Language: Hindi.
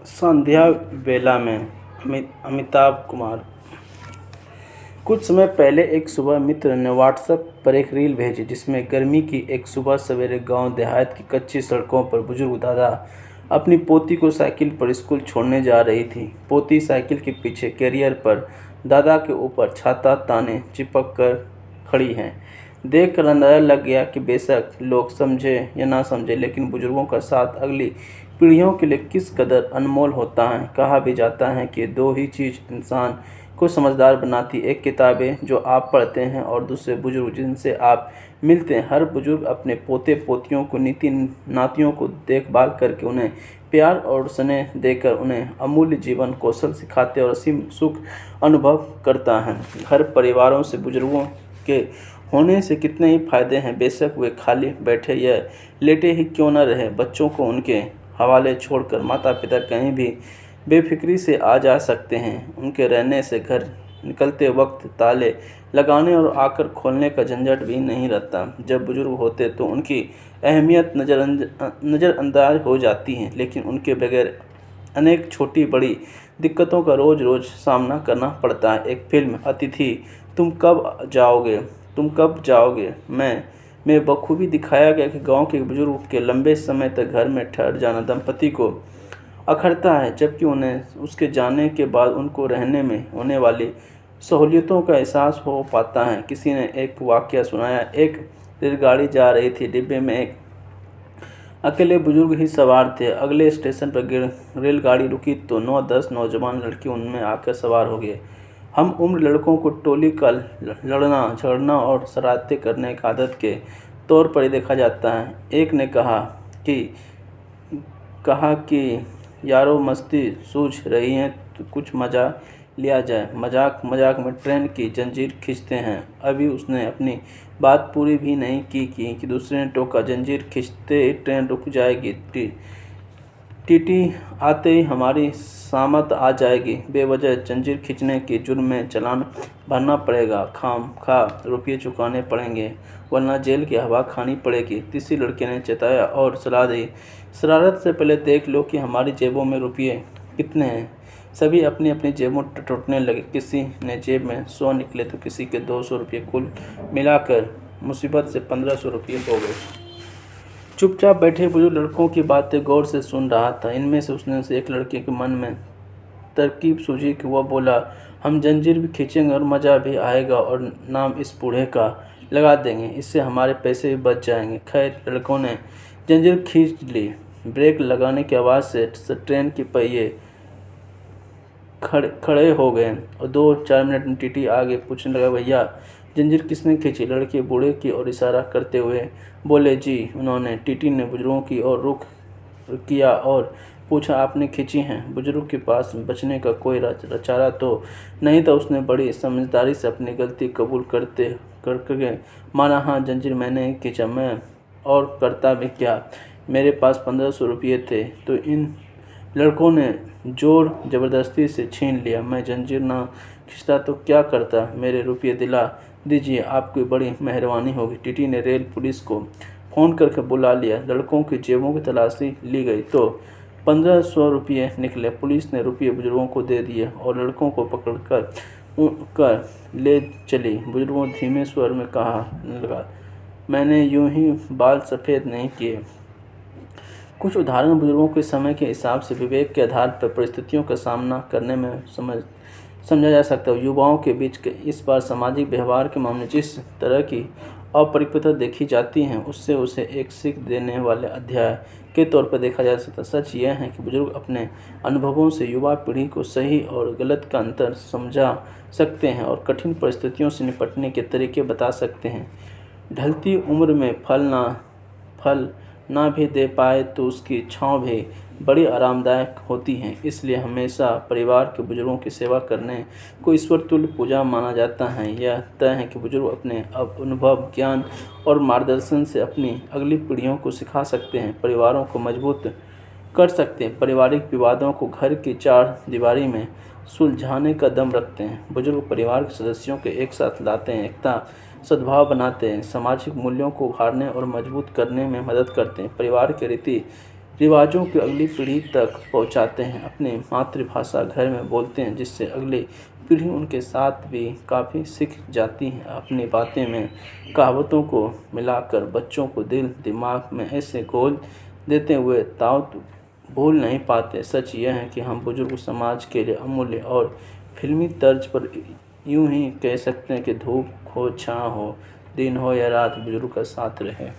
संध्या बेला में अमिताभ कुमार। कुछ समय पहले एक सुबह मित्र ने व्हाट्सएप पर एक रील भेजी जिसमें गर्मी की एक सुबह सवेरे गांव देहात की कच्ची सड़कों पर बुजुर्ग दादा अपनी पोती को साइकिल पर स्कूल छोड़ने जा रही थी। पोती साइकिल के पीछे कैरियर पर, दादा के ऊपर छाता ताने चिपक कर खड़ी है। देख कर अंदाजा लग गया कि बेशक लोग समझे या ना समझे, लेकिन बुजुर्गों का साथ अगली पीढ़ियों के लिए किस कदर अनमोल होता है। कहा भी जाता है कि दो ही चीज़ इंसान को समझदार बनाती, एक किताबें जो आप पढ़ते हैं और दूसरे बुजुर्ग जिनसे आप मिलते हैं। हर बुजुर्ग अपने पोते पोतियों को, नीति नातियों को देखभाल करके, उन्हें प्यार और स्नेह देकर उन्हें अमूल्य जीवन कौशल सिखाते और असीम सुख अनुभव करता है। घर परिवारों से बुजुर्गों के होने से कितने ही फायदे हैं, बेशक वे खाली बैठे या लेटे ही क्यों न रहे। बच्चों को उनके हवाले छोड़कर माता पिता कहीं भी बेफिक्री से आ जा सकते हैं। उनके रहने से घर निकलते वक्त ताले लगाने और आकर खोलने का झंझट भी नहीं रहता। जब बुजुर्ग होते तो उनकी अहमियत नज़रअंदाज हो जाती है, लेकिन उनके बगैर अनेक छोटी बड़ी दिक्कतों का रोज़ रोज़ सामना करना पड़ता है। एक फिल्म अतिथि तुम कब जाओगे में बखूबी दिखाया गया कि गांव के बुजुर्ग के लंबे समय तक घर में ठहर जाना दंपति को अखरता है, जबकि उन्हें उसके जाने के बाद उनको रहने में होने वाली सहूलियतों का एहसास हो पाता है। किसी ने एक वाकया सुनाया, एक रेलगाड़ी जा रही थी, डिब्बे में एक अकेले बुजुर्ग ही सवार थे। अगले स्टेशन पर रेलगाड़ी रुकी तो 9-10 नौजवान लड़के उनमें आकर सवार हो गए। हम उम्र लड़कों को टोली का लड़ना झगड़ना और शरारतें करने की आदत के तौर पर ही देखा जाता है। एक ने कहा कि यारो मस्ती सूझ रही है तो कुछ मजा लिया जाए। मजाक मजाक में ट्रेन की जंजीर खींचते हैं। अभी उसने अपनी बात पूरी भी नहीं की कि दूसरे ने टोका, जंजीर खींचते ही ट्रेन रुक जाएगी, टीटी आते ही हमारी सामत आ जाएगी। बेवजह जंजीर खींचने के जुर्म में चालान भरना पड़ेगा, खामखा रुपये चुकाने पड़ेंगे, वरना जेल की हवा खानी पड़ेगी। तीसरी लड़के ने चेताया और सलाह दी, शरारत से पहले देख लो कि हमारी जेबों में रुपये कितने हैं। सभी अपनी अपनी जेबों टूटने लगे। किसी ने जेब में 100 निकले तो किसी के 200 रुपये, कुल मिलाकर मुसीबत से 1500 रुपये हो गए। चुपचाप बैठे बुजुर्ग लड़कों की बातें गौर से सुन रहा था। इनमें से उसने से एक लड़के के मन में तरकीब सूझी कि वह बोला, हम जंजीर भी खींचेंगे और मज़ा भी आएगा और नाम इस बूढ़े का लगा देंगे, इससे हमारे पैसे भी बच जाएंगे। खैर, लड़कों ने जंजीर खींच ली। ब्रेक लगाने की आवाज़ से ट्रेन के पहिए खड़े हो गए और 2-4 मिनट में टीटी आगे पूछने लगा, भैया जंजीर किसने खींची? लड़के बूढ़े की ओर इशारा करते हुए बोले, जी उन्होंने। टीटी ने बुजुर्गों की ओर रुख किया और पूछा, आपने खींची हैं? बुजुर्ग के पास बचने का कोई चारा तो नहीं था। उसने बड़ी समझदारी से अपनी गलती कबूल करके माना, हाँ जंजीर मैंने खींचा, मैं और करता भी क्या, मेरे पास 1500 रुपये थे तो इन लड़कों ने जोर ज़बरदस्ती से छीन लिया। मैं जंजीर ना खींचता तो क्या करता, मेरे रुपये दिला दीजिए, आपकी बड़ी मेहरबानी होगी। टीटी ने रेल पुलिस को फ़ोन करके बुला लिया। लड़कों की जेबों की तलाशी ली गई तो 1500 रुपये निकले। पुलिस ने रुपये बुजुर्गों को दे दिए और लड़कों को पकड़कर ले चली। बुजुर्गों धीमे स्वर में कहा लगा, मैंने यूं ही बाल सफ़ेद नहीं किए। कुछ उदाहरण बुजुर्गों के समय के हिसाब से विवेक के आधार पर परिस्थितियों का सामना करने में समझा जा सकता है। युवाओं के बीच इस बार सामाजिक व्यवहार के मामले जिस तरह की अपरिपक्वता देखी जाती है, उससे उसे एक सीख देने वाले अध्याय के तौर पर देखा जा सकता है। सच यह है कि बुजुर्ग अपने अनुभवों से युवा पीढ़ी को सही और गलत का अंतर समझा सकते हैं और कठिन परिस्थितियों से निपटने के तरीके बता सकते हैं। ढलती उम्र में फल ना भी दे पाए तो उसकी छाँव भी बड़ी आरामदायक होती है। इसलिए हमेशा परिवार के बुजुर्गों की सेवा करने को ईश्वर तुल्य पूजा माना जाता है। यह तय है कि बुजुर्ग अपने अनुभव, ज्ञान और मार्गदर्शन से अपनी अगली पीढ़ियों को सिखा सकते हैं, परिवारों को मजबूत कर सकते हैं, पारिवारिक विवादों को घर की चार दीवारी में सुलझाने का दम रखते हैं। बुजुर्ग परिवार के सदस्यों को एक साथ लाते हैं, एकता सद्भाव बनाते हैं, सामाजिक मूल्यों को उभारने और मजबूत करने में मदद करते हैं। परिवार के रीति रिवाजों को अगली पीढ़ी तक पहुंचाते हैं, अपनी मातृभाषा घर में बोलते हैं, जिससे अगली पीढ़ी उनके साथ भी काफ़ी सीख जाती है। अपनी बातें में कहावतों को मिलाकर बच्चों को दिल दिमाग में ऐसे घोल देते हुए ताऊ भूल नहीं पाते। सच यह है कि हम बुजुर्ग समाज के लिए अमूल्य और फिल्मी तर्ज पर यूं ही कह सकते हैं कि धूप हो छाँव हो दिन हो या रात बुजुर्ग का साथ रहे।